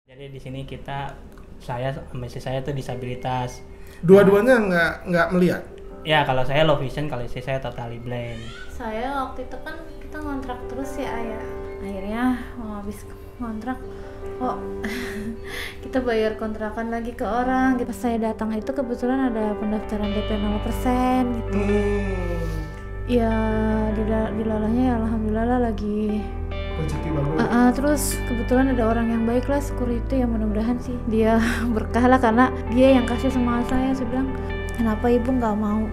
Jadi di sini saya sama istri saya tuh disabilitas. Dua-duanya nggak melihat. Ya kalau saya low vision, kalau istri saya totally blind. Saya waktu itu kan kita ngontrak terus ya ayah. Akhirnya habis ngontrak kok kita bayar kontrakan lagi ke orang. Pas saya datang itu kebetulan ada pendaftaran DP 0% gitu. Ya dilalahnya ya alhamdulillah lagi Rezeki bagus. Terus kebetulan ada orang yang baik lah, security, yang mudah-mudahan sih dia berkah lah, karena dia yang kasih sama saya bilang kenapa ibu nggak mau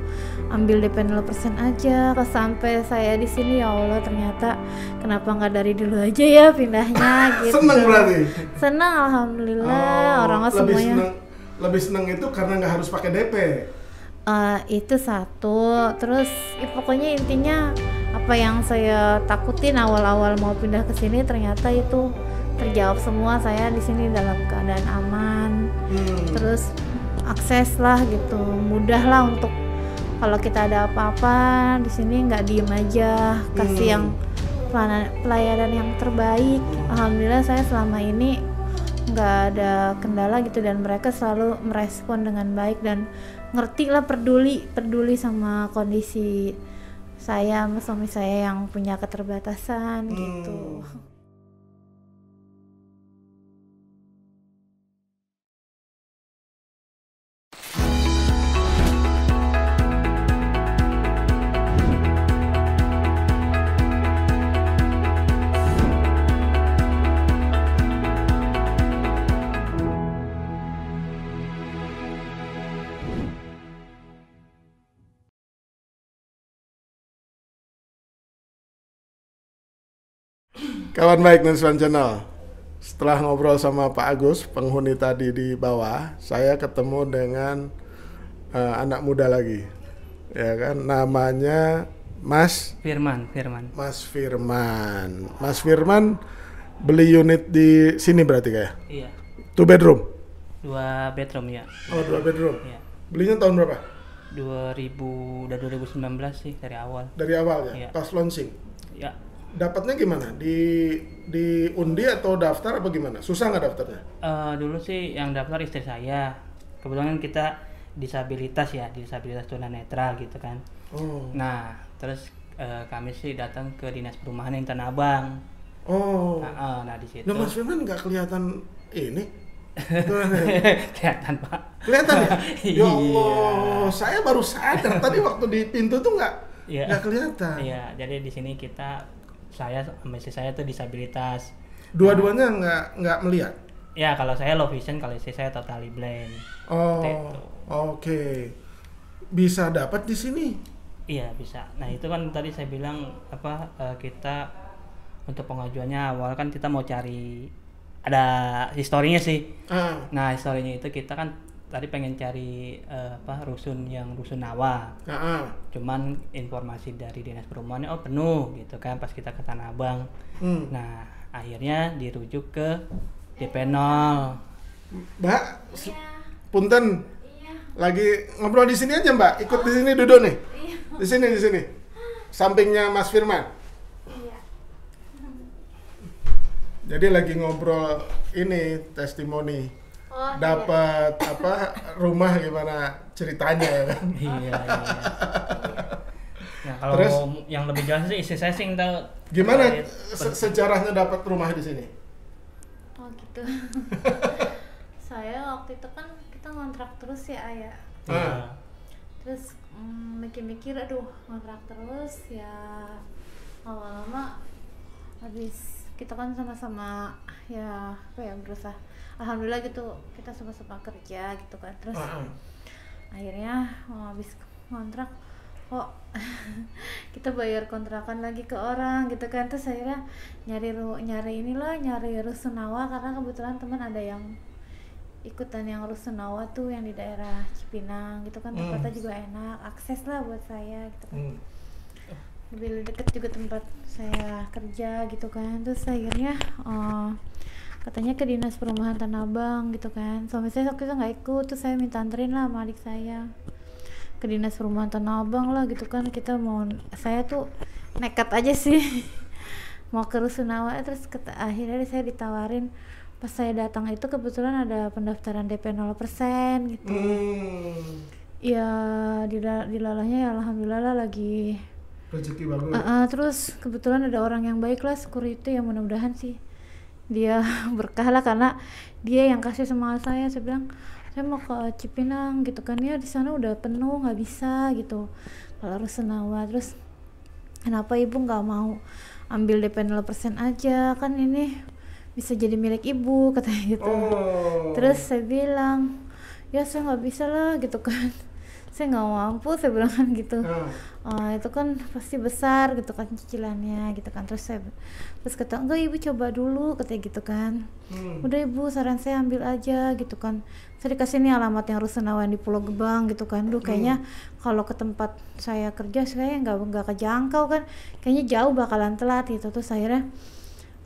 ambil DP 0% aja. Pas sampai saya di sini ya Allah, ternyata kenapa nggak dari dulu aja ya pindahnya gitu. Seneng berarti? Seneng alhamdulillah. Orang semuanya lebih seneng itu karena nggak harus pakai DP. Itu satu. Terus pokoknya intinya apa yang saya takutin awal-awal mau pindah ke sini ternyata itu terjawab semua. Saya di sini dalam keadaan aman. Terus akses lah gitu, mudah lah untuk kalau kita ada apa-apa di sini nggak diem aja, kasih yang pelayanan yang terbaik. Alhamdulillah saya selama ini nggak ada kendala gitu, dan mereka selalu merespon dengan baik dan ngerti lah, peduli sama kondisi saya sama suami saya yang punya keterbatasan gitu. Kawan baik Nuswan Channel, setelah ngobrol sama Pak Agus, penghuni tadi di bawah, saya ketemu dengan anak muda lagi, ya kan, namanya Mas Firman. Mas Firman beli unit di sini berarti kayak? Iya. 2 bedroom? 2 bedroom ya. Oh 2 bedroom? Iya. Belinya tahun berapa? 2019 sih, dari awal. Dari awal ya? Iya. Pas launching? Ya. Dapatnya gimana? Di undi atau daftar apa gimana? Susah nggak daftarnya? Dulu sih yang daftar istri saya. Kebetulan kita disabilitas tunanetra gitu kan. Oh. Nah, terus kami sih datang ke Dinas Perumahan yang Tanah Abang. Oh. Nah di situ. Nah, Mas Firman nggak kelihatan ini? Kelihatan Pak. Kelihatan ya? Ya Allah, Iya. saya baru sadar tadi waktu di pintu tuh nggak kelihatan. Iya, jadi di sini saya sama istri saya tuh disabilitas. Dua-duanya nggak melihat? Ya kalau saya low vision, kalau istri saya totally blind. Oh, Gitu. oke. Bisa dapat di sini? Iya bisa. Nah itu kan tadi saya bilang kita untuk pengajuannya awal kan kita mau cari, ada historinya sih. Nah historinya itu kita kan tadi pengen cari rusun Nawa. Cuman informasi dari Dinas Perumahannya penuh gitu kan pas kita ke Tanah Abang. Nah akhirnya dirujuk ke DP 0. Mbak, punten. Lagi ngobrol di sini aja Mbak. Ikut di sini duduk nih. Di sini. Sampingnya Mas Firman. Jadi lagi ngobrol ini testimoni. Dapat rumah gimana ceritanya ya kan? Iya. Nah kalau Terus? yang lebih jelas sih istri saya sih yang tahu. Gimana sejarahnya dapat rumah di sini? Oh gitu. Saya waktu itu kan kita ngontrak terus ya ayah. Terus mikir-mikir, aduh ngontrak terus ya, lama-lama habis kita kan sama-sama ya berusaha. Alhamdulillah gitu, kita sama-sama kerja gitu kan. Terus akhirnya habis kontrak kok kita bayar kontrakan lagi ke orang gitu kan. Terus akhirnya nyari rusunawa, karena kebetulan teman ada yang ikutan yang rusunawa tuh yang di daerah Cipinang gitu kan. Tempatnya juga enak, akses lah buat saya gitu kan. Lebih deket juga tempat saya kerja gitu kan. Terus akhirnya katanya ke Dinas Perumahan Tanah Abang gitu kan. Suami saya waktu itu nggak ikut, terus saya minta anterin lah sama adik saya ke Dinas Perumahan Tanah Abang lah gitu kan. Saya tuh nekat aja sih mau ke Rusunawa. Terus akhirnya saya ditawarin pas saya datang itu kebetulan ada pendaftaran DP 0% gitu. Ya dilalahnya ya alhamdulillah lagi rezeki bagus. Terus kebetulan ada orang yang baik lah, security, yang mudah-mudahan sih dia berkah lah, karena dia yang kasih semangat saya bilang saya mau ke Cipinang gitu kan, ya di sana udah penuh nggak bisa gitu kalau Rusunawa. Terus kenapa ibu nggak mau ambil DP 0% aja, kan ini bisa jadi milik ibu katanya gitu. Terus saya bilang ya saya nggak bisa lah gitu kan, saya nggak mampu, saya bilang kan gitu. Itu kan pasti besar gitu kan cicilannya gitu kan. Terus kata enggak ibu coba dulu katanya gitu kan. Udah ibu saran saya ambil aja gitu kan. Saya dikasih nih alamat yang Rusunawa di Pulau Gebang gitu kan. Kayaknya kalau ke tempat saya kerja saya nggak kejangkau kan, kayaknya jauh bakalan telat gitu. Terus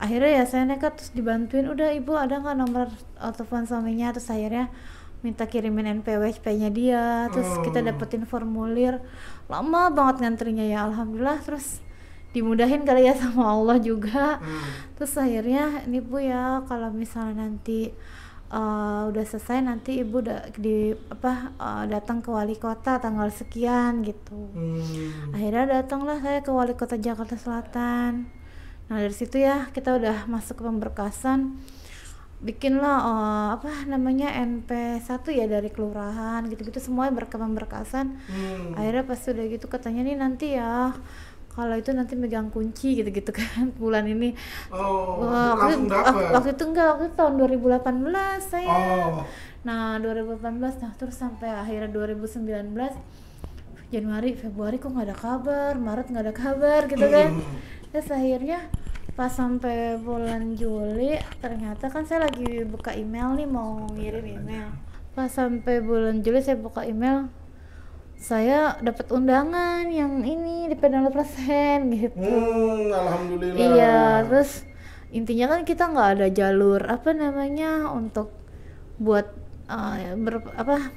akhirnya ya saya nekat, terus dibantuin, udah ibu ada nggak nomor telepon suaminya. Terus akhirnya minta kirimin NPWP-nya dia, terus kita dapetin formulir, lama banget ngantrinya ya alhamdulillah. Terus dimudahin kali ya sama Allah juga. Terus akhirnya ini bu ya kalau misalnya nanti udah selesai, nanti ibu datang ke wali kota tanggal sekian gitu. Akhirnya datanglah saya ke wali kota Jakarta Selatan. Nah dari situ ya kita udah masuk ke pemberkasan, bikinlah NP1 ya dari kelurahan gitu-gitu, semuanya pemberkasan. Akhirnya pas udah gitu katanya nih nanti ya kalau itu nanti megang kunci gitu-gitu kan bulan ini. Waktu itu enggak, waktu itu tahun 2018 saya. Nah 2018, nah terus sampai akhirnya 2019 Januari, Februari kok nggak ada kabar, Maret nggak ada kabar gitu kan. Terus akhirnya pas sampai bulan Juli, ternyata kan saya lagi buka email nih, mau ngirim email. Pas sampai bulan Juli saya buka email, saya dapat undangan yang ini di DP 0% gitu. Alhamdulillah. Iya, terus intinya kan kita nggak ada jalur untuk buat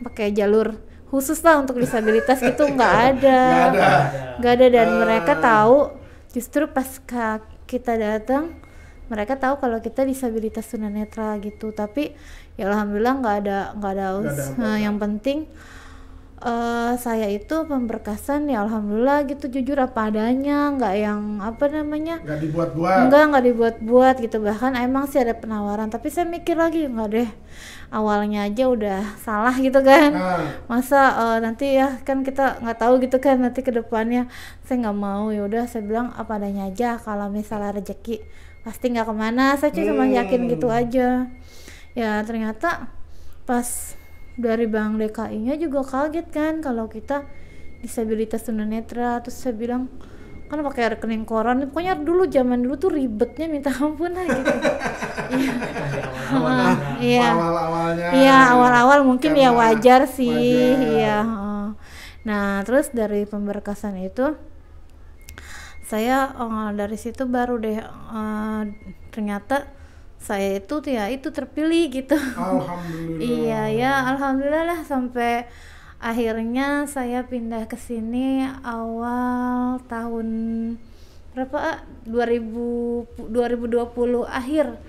pakai jalur khusus lah untuk disabilitas gitu, nggak ada. Dan mereka tahu, justru pas kita datang mereka tahu kalau kita disabilitas tunanetra gitu. Tapi ya alhamdulillah nggak ada yang penting saya itu pemberkasan ya alhamdulillah gitu, jujur apa adanya, nggak yang nggak dibuat-buat gitu. Bahkan emang sih ada penawaran, tapi saya mikir lagi nggak deh, awalnya aja udah salah gitu kan. Masa nanti ya kan kita nggak tahu gitu kan nanti kedepannya, saya nggak mau. Ya udah saya bilang apa adanya aja, kalau misalnya rezeki pasti nggak kemana, saya cuma yakin gitu aja. Ya ternyata pas dari Bank DKI-nya juga kaget kan kalau kita disabilitas tunanetra. Terus saya bilang kan pakai rekening koran, pokoknya zaman dulu tuh ribetnya minta ampun lah gitu. Awal-awal mungkin ya wajar sih. Iya. Nah terus dari pemberkasan itu saya dari situ baru deh ternyata saya itu terpilih gitu. Alhamdulillah. Iya ya alhamdulillah lah, sampai akhirnya saya pindah ke sini awal tahun berapa 2020 akhir,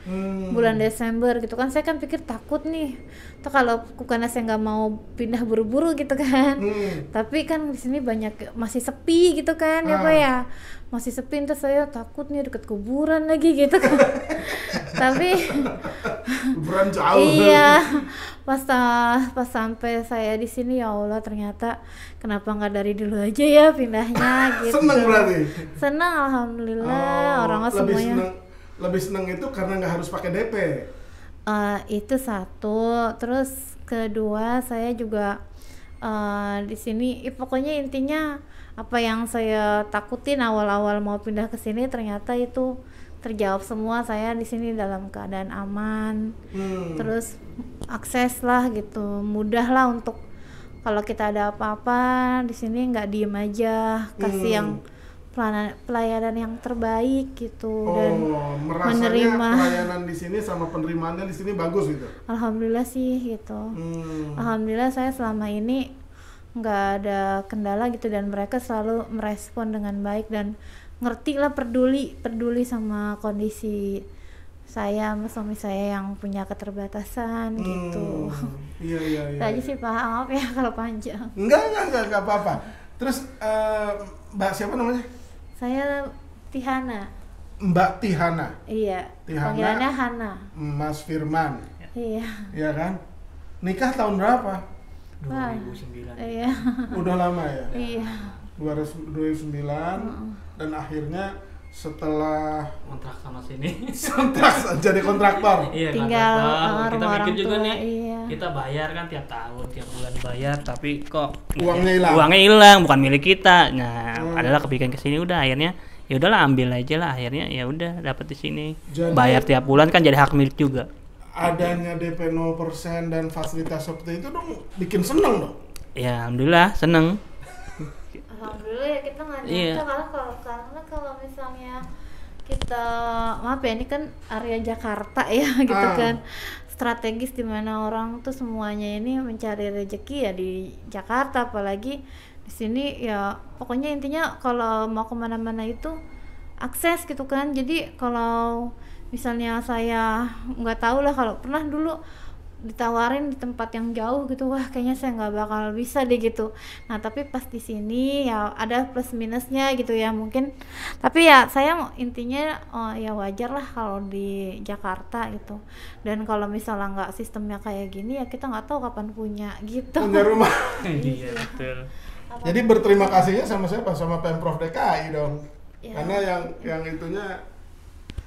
bulan Desember gitu kan. Saya kan pikir takut nih tuh kalau karena saya nggak mau pindah buru-buru gitu kan. Tapi kan di sini masih sepi gitu kan ya Pak ya, masih sepi. Terus saya takut nih deket kuburan lagi gitu kan. Tapi kuburan jauh. Iya, pas sampai saya di sini ya Allah, ternyata kenapa nggak dari dulu aja ya pindahnya gitu. Seneng berarti? Seneng alhamdulillah. Orang semuanya lebih seneng itu karena nggak harus pakai DP. Itu satu. Terus kedua saya juga di sini pokoknya intinya apa yang saya takutin awal-awal mau pindah ke sini ternyata itu terjawab semua. Saya di sini dalam keadaan aman. Terus akses lah gitu, mudah lah untuk kalau kita ada apa-apa di sini nggak diem aja, kasih yang pelayanan yang terbaik gitu. Dan menerima pelayanan di sini sama penerimaannya di sini bagus gitu. Alhamdulillah sih gitu. Alhamdulillah saya selama ini nggak ada kendala gitu, dan mereka selalu merespon dengan baik dan ngerti lah, peduli sama kondisi saya sama suami saya yang punya keterbatasan gitu. Iya. Itu aja sih Pak, maaf ya kalau panjang. Enggak apa-apa. Terus Mbak siapa namanya? Saya Tihana. Mbak Tihana. Iya. Tihana. Panggilannya Hana. Mas Firman. Iya. Iya kan? Nikah tahun berapa? 2009. Iya. Udah lama ya? Iya. 2009 dan akhirnya setelah Kontrak sama sini. jadi kontraktor. Iya, Tinggal kontraktor. Kita rumah mikir orang juga tua, nih. iya. Kita bayar kan tiap tahun, tiap bulan bayar, tapi kok Uangnya hilang. bukan milik kita. Nah, adalah kepikiran ke sini udah akhirnya ya udahlah ambil aja lah, akhirnya ya udah dapat di sini. Jadi- Bayar tiap bulan kan jadi hak milik juga. Adanya DP 0% dan fasilitas seperti itu dong bikin seneng dong. Ya alhamdulillah seneng. Alhamdulillah ya kita nggak nyangka Iya. karena kalau misalnya kita maaf ya ini kan area Jakarta ya gitu kan strategis di mana orang tuh semuanya ini mencari rezeki ya di Jakarta, apalagi di sini ya pokoknya intinya kalau mau kemana-mana itu akses gitu kan. Jadi kalau misalnya saya nggak tahu lah, kalau pernah dulu ditawarin di tempat yang jauh gitu, wah kayaknya saya nggak bakal bisa deh gitu. Nah tapi pas di sini ya ada plus minusnya gitu ya mungkin, tapi ya saya intinya ya wajar lah kalau di Jakarta gitu. Dan kalau misalnya nggak sistemnya kayak gini ya kita nggak tahu kapan punya gitu. Punya rumah. Iya betul. Jadi berterima kasihnya sama siapa? Sama Pemprov DKI dong. Ya. Karena yang itunya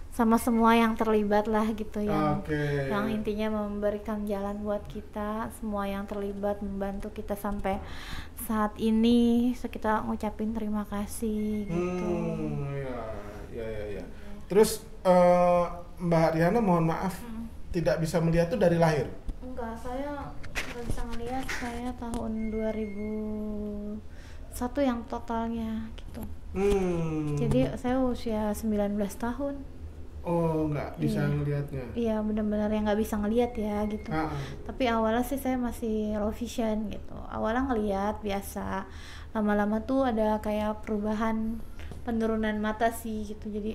Sama semua yang terlibat lah gitu yang Oke. yang intinya memberikan jalan buat kita, semua yang terlibat membantu kita sampai saat ini, so kita ngucapin terima kasih gitu. Ya. Terus Mbak Riana mohon maaf tidak bisa melihat tuh dari lahir. Enggak, saya nggak bisa ngeliat, saya tahun 2001 yang totalnya gitu. Jadi saya usia 19 tahun. Oh, nggak bisa Iya. ngelihatnya. Iya, benar-benar yang nggak bisa ngeliat ya gitu. Tapi awalnya sih saya masih low vision gitu. Awalnya ngeliat biasa, lama-lama tuh ada kayak perubahan penurunan mata sih gitu. Jadi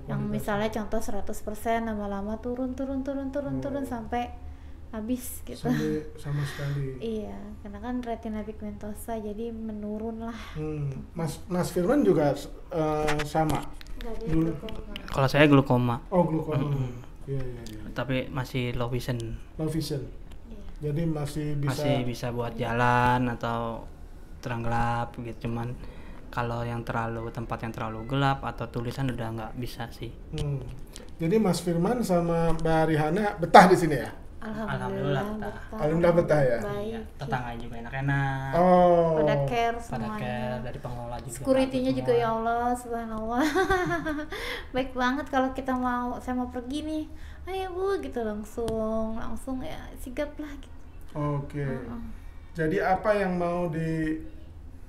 yang misalnya contoh 100% lama-lama turun sampai habis gitu. Sampai sama sekali. Iya, karena kan retina pigmentosa jadi menurun lah. Mas Firman juga sama. Nggak ada Dulu. glaucoma. Kalau saya glukoma, Oh, glukoma. Iya. tapi masih low vision. Low vision. Iya. Jadi masih Bisa buat jalan atau terang gelap gitu, cuman kalau tempat yang terlalu gelap atau tulisan udah nggak bisa sih. Jadi Mas Firman sama Mbak Rihana betah di sini ya? Alhamdulillah betah. Alhamdulillah betah ya? Baik. Tetangga juga enak-enak. Oh. Pada care Pada semuanya. care dari pengelola juga. Security-nya bagus juga semua. ya Allah, subhanallah. Baik banget kalau saya mau pergi nih. Ayo Bu gitu langsung ya sigap lah gitu. Oke. Jadi apa yang mau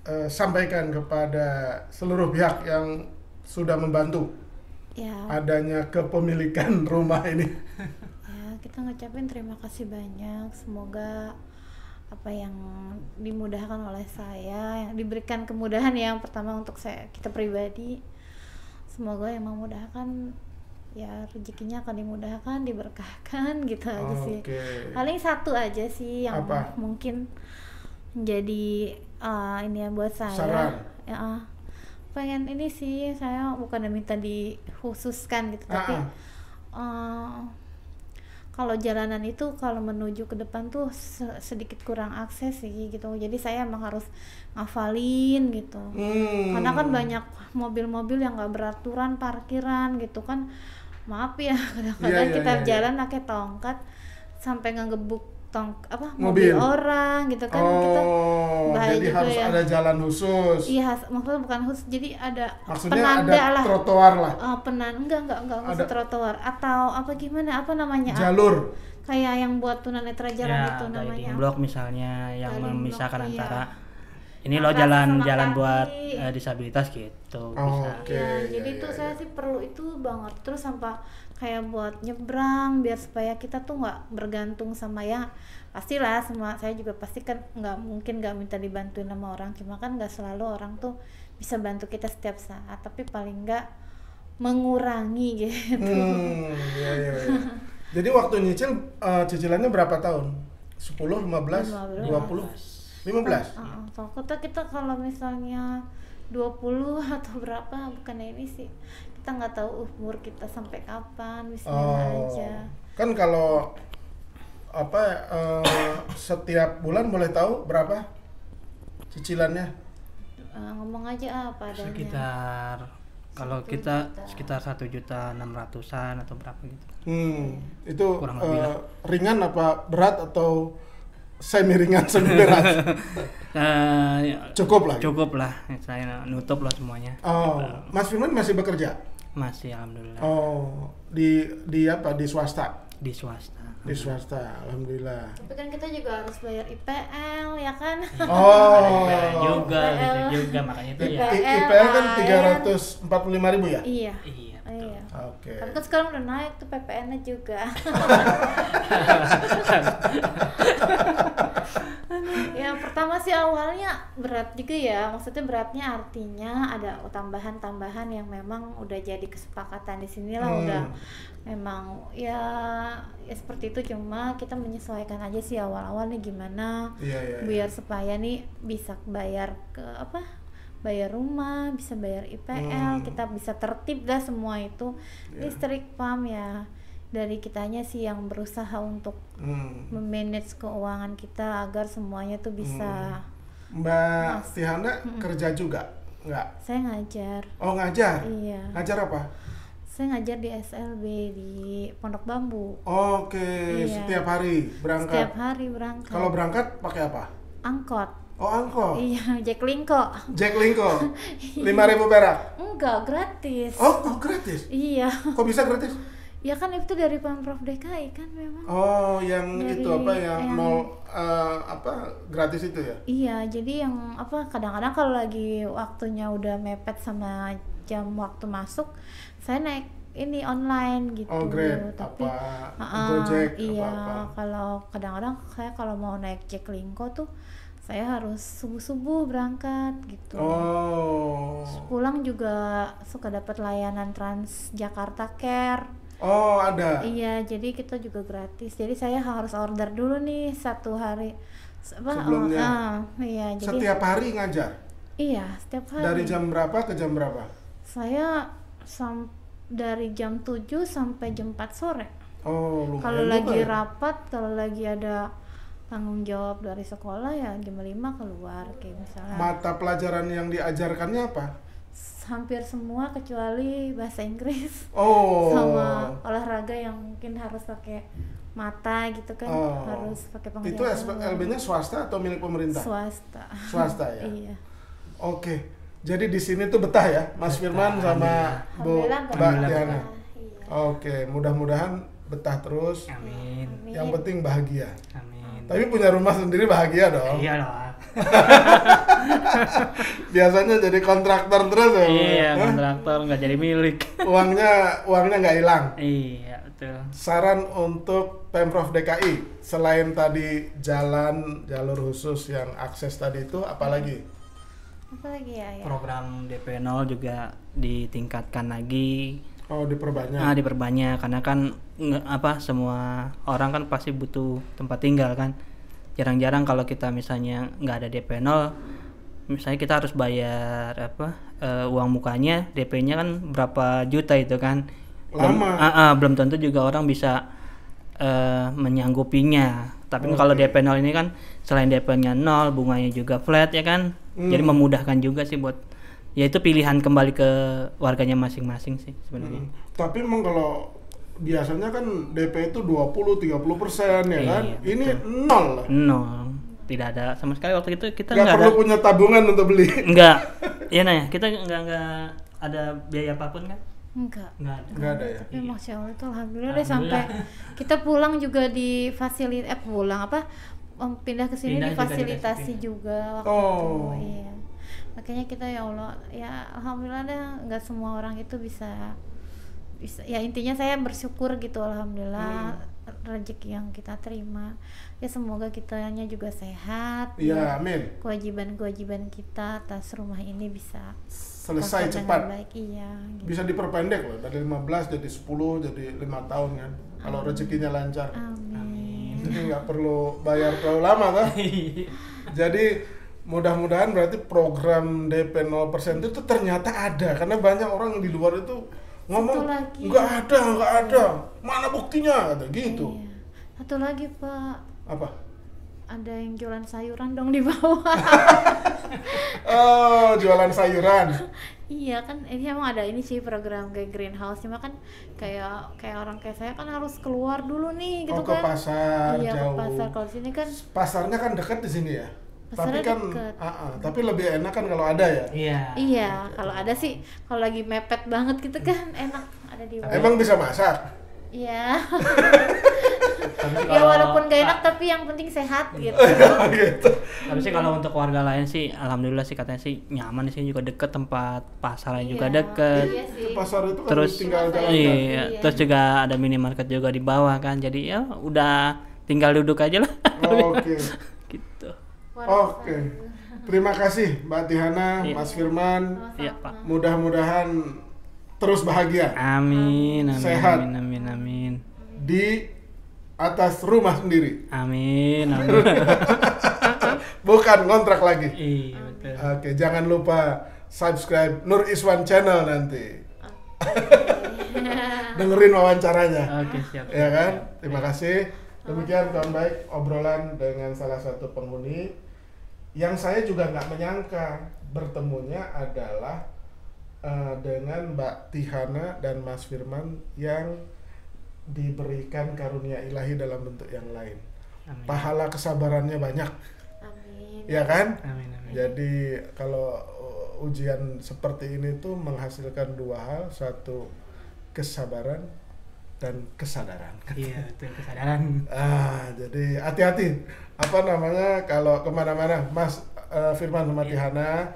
disampaikan kepada seluruh pihak yang sudah membantu Ya. adanya kepemilikan rumah ini? Ya, kita ngucapin terima kasih banyak. Semoga apa yang dimudahkan oleh saya, yang diberikan kemudahan yang pertama untuk kita pribadi, semoga yang memudahkan ya rezekinya akan dimudahkan, diberkahkan gitu aja sih. Paling satu aja sih yang Apa? mungkin menjadi ini ya buat saya. Saran. Ya, pengen ini sih, saya bukan minta dikhususkan gitu, tapi kalau jalanan itu kalau menuju ke depan tuh sedikit kurang akses sih gitu. Jadi saya emang harus ngafalin gitu. Karena kan banyak mobil-mobil yang nggak beraturan parkiran gitu kan. Maaf ya, kadang-kadang kita jalan pakai tongkat sampai ngegebuk mobil orang gitu kan. Kita bahaya jadi juga harus ya. ada jalan khusus. Iya, maksudnya bukan khusus, jadi ada Maksudnya penanda ada lah. trotoar lah. Enggak khusus trotoar atau apa gimana, apa namanya? Jalur. Kayak yang buat tunanetra jalan Ya, itu namanya. guiding block misalnya yang Guiding memisahkan block, antara iya. ini loh Antara jalan kaki. buat disabilitas gitu bisa. Jadi itu saya sih perlu itu banget, terus sampai kayak buat nyebrang biar supaya kita tuh nggak bergantung sama ya, pastilah saya juga pasti kan nggak mungkin nggak minta dibantuin sama orang, cuma kan nggak selalu orang tuh bisa bantu kita setiap saat, tapi paling nggak mengurangi gitu. Iya. Jadi waktu nyicil cicilannya berapa tahun? 10, 15, 20, 15? Kalau kita kalau misalnya 20 atau berapa, bukan ini sih, kita nggak tahu umur kita sampai kapan, bismillah aja. Kan kalau setiap bulan boleh tahu berapa cicilannya? Ngomong aja apa adanya. Sekitar kalau kita sekitar 1.600.000-an atau berapa gitu. Itu kurang lebih lah. Ringan apa berat atau semi ringan semi berat? Cukup lah. Saya nutup lah semuanya. Mas Firman masih bekerja? Masih, alhamdulillah. Di apa? Di swasta? Di swasta. Di swasta, alhamdulillah. Tapi kan kita juga harus bayar IPL ya kan? juga makanya itu ya. IPL kan 345.000 ya? Iya. Oke. Tapi kan sekarang udah naik tuh PPN-nya juga. Ya pertama sih awalnya berat juga ya, maksudnya beratnya artinya ada tambahan-tambahan yang memang udah jadi kesepakatan di sinilah udah memang ya seperti itu, cuma kita menyesuaikan aja sih awal-awal nih gimana biar supaya nih bisa bayar bayar rumah, bisa bayar IPL, kita bisa tertib dah semua itu. Listrik, PAM ya dari kitanya sih yang berusaha untuk memanage keuangan kita agar semuanya tuh bisa. Mbak Tihana kerja juga? Enggak? Saya ngajar. Oh, ngajar? Iya. Ngajar apa? Saya ngajar di SLB di Pondok Bambu. Oke. Iya. Setiap hari berangkat? Setiap hari berangkat. Kalau berangkat pakai apa? Angkot. Oh, angkot? Iya, Jaklingko. 5.000 perak? Enggak, gratis. Oh, gratis? Iya. Kok bisa gratis? Ya kan itu dari Pemprov DKI kan memang. Oh, yang dari, itu apa yang nol gratis itu ya? Iya, jadi yang kadang-kadang kalau lagi waktunya udah mepet sama jam waktu masuk, saya naik ini online gitu. Oh, Grab, tapi Gojek, iya, apa-apa. kalau kadang-kadang saya kalau mau naik Jaklingko tuh saya harus subuh-subuh berangkat gitu. Oh. Pulang juga suka dapat layanan Transjakarta Care. Oh, ada. Iya, jadi kita juga gratis. Jadi saya harus order dulu nih 1 hari sebelumnya. Iya, jadi setiap hari ngajar? Iya, setiap hari. Dari jam berapa ke jam berapa? Saya dari jam 7 sampai jam 4 sore. Oh, lumayan. Kalau lagi ya? rapat, kalau lagi ada tanggung jawab dari sekolah ya jam 5 keluar kayak misalnya. Mata pelajaran yang diajarkannya apa? Hampir semua kecuali bahasa Inggris. Oh. Sama olahraga yang mungkin harus pakai mata gitu kan, harus pakai penglihatan. Itu SLB-nya swasta atau milik pemerintah? Swasta. Swasta ya. Iya. Oke. Jadi di sini tuh betah ya, Mas Firman sama Mbak Diana. Oke, mudah-mudahan betah terus. Amin. Yang penting bahagia. Amin. Tapi punya rumah sendiri bahagia dong. Iya dong. Biasanya jadi kontraktor terus ya. Iya, kontraktor nggak jadi milik. Uangnya nggak hilang. Iya, betul. Saran untuk Pemprov DKI selain tadi jalur khusus yang akses tadi itu, apalagi? Apalagi ya? Program DP 0 juga ditingkatkan lagi. Oh, diperbanyak. Diperbanyak karena kan semua orang kan pasti butuh tempat tinggal kan. Jarang-jarang kalau kita misalnya nggak ada DP 0, misalnya kita harus bayar uang mukanya, DP-nya kan berapa juta itu kan. Lama. Belum tentu juga orang bisa menyanggupinya. Tapi kalau DP 0 ini kan selain DP-nya 0, bunganya juga flat ya kan. Jadi memudahkan juga sih buat ya itu pilihan kembali ke warganya masing-masing sih sebenarnya. Tapi emang kalau biasanya kan DP itu 20-30% ya kan? Ini betul. 0. Tidak ada sama sekali waktu itu kita nggak perlu punya tabungan untuk beli. Enggak. Iya Naya, kita enggak ada biaya apapun kan? Enggak ada ya. Tapi Masya Allah itu alhamdulillah deh sampai kita pulang juga di pindah ke sini difasilitasi juga waktu itu. Iya. Makanya kita ya Allah, ya alhamdulillah deh nggak semua orang itu bisa ya intinya saya bersyukur gitu alhamdulillah rezeki yang kita terima. Ya semoga kitanya juga sehat. Iya, amin. Kewajiban kita atas rumah ini bisa Selesai cepat. baik. Iya. Gitu. Bisa diperpendek loh, dari 15 jadi 10 jadi 5 tahun kan. Kalau rezekinya lancar. Amin. Jadi nggak perlu bayar terlalu lama kan. Jadi mudah-mudahan berarti program DP 0% itu ternyata ada, karena banyak orang di luar itu ngomong nggak ada, mana buktinya, kata gitu. Iya. Satu lagi Pak. Apa? Ada yang jualan sayuran dong di bawah. Oh, jualan sayuran. Iya kan, ini emang ada ini sih program kayak greenhouse, cuma kan kayak orang kayak saya kan harus keluar dulu nih gitu ke kan. pasar Iya, jauh. ke pasar. Kalau sini kan Pasarnya kan dekat di sini ya. Tapi pasarnya kan deket. tapi lebih enak kan kalau ada ya. Iya. Iya, kalau ada sih, kalau lagi mepet banget gitu kan enak ada di bawah. Emang bisa masak? Iya. Tapi Ya walaupun gak enak tapi yang penting sehat gitu. Gitu. Tapi sih kalau untuk warga lain sih, alhamdulillah sih katanya sih nyaman, di sini juga deket, tempat pasarnya juga deket. Iya sih. Pasar itu kan Terus tinggal jalan iya, Iya. terus juga ada minimarket juga di bawah kan, jadi ya udah tinggal duduk aja lah. Oke. Gitu. Oke. Terima kasih Mbak Tihana, Iya. Mas Firman. Iya Pak. Mudah-mudahan terus bahagia Amin, amin, Sehat. amin, amin, amin, di atas rumah sendiri. amin, amin. Bukan ngontrak lagi. Iya betul. Oke, jangan lupa subscribe Nur Iswan Channel nanti. Dengerin wawancaranya. Oke siap. Ya kan? siap. Terima kasih. Demikian kawan baik obrolan dengan salah satu penghuni yang saya juga nggak menyangka bertemunya adalah dengan Mbak Tihana dan Mas Firman yang diberikan karunia ilahi dalam bentuk yang lain. Amin. Pahala kesabarannya banyak, Amin. ya kan? Amin, amin. Jadi kalau ujian seperti ini tuh menghasilkan dua hal, satu kesabaran dan kesadaran. Iya betul, kesadaran. Jadi hati-hati. Apa namanya kalau kemana-mana, Mas Firman sama Tihana,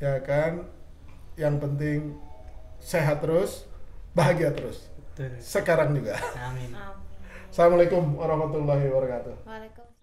ya kan? Yang penting sehat terus, bahagia terus. Betul. Sekarang juga. Amin. Amin. Assalamualaikum warahmatullahi wabarakatuh. Waalaikumsalam.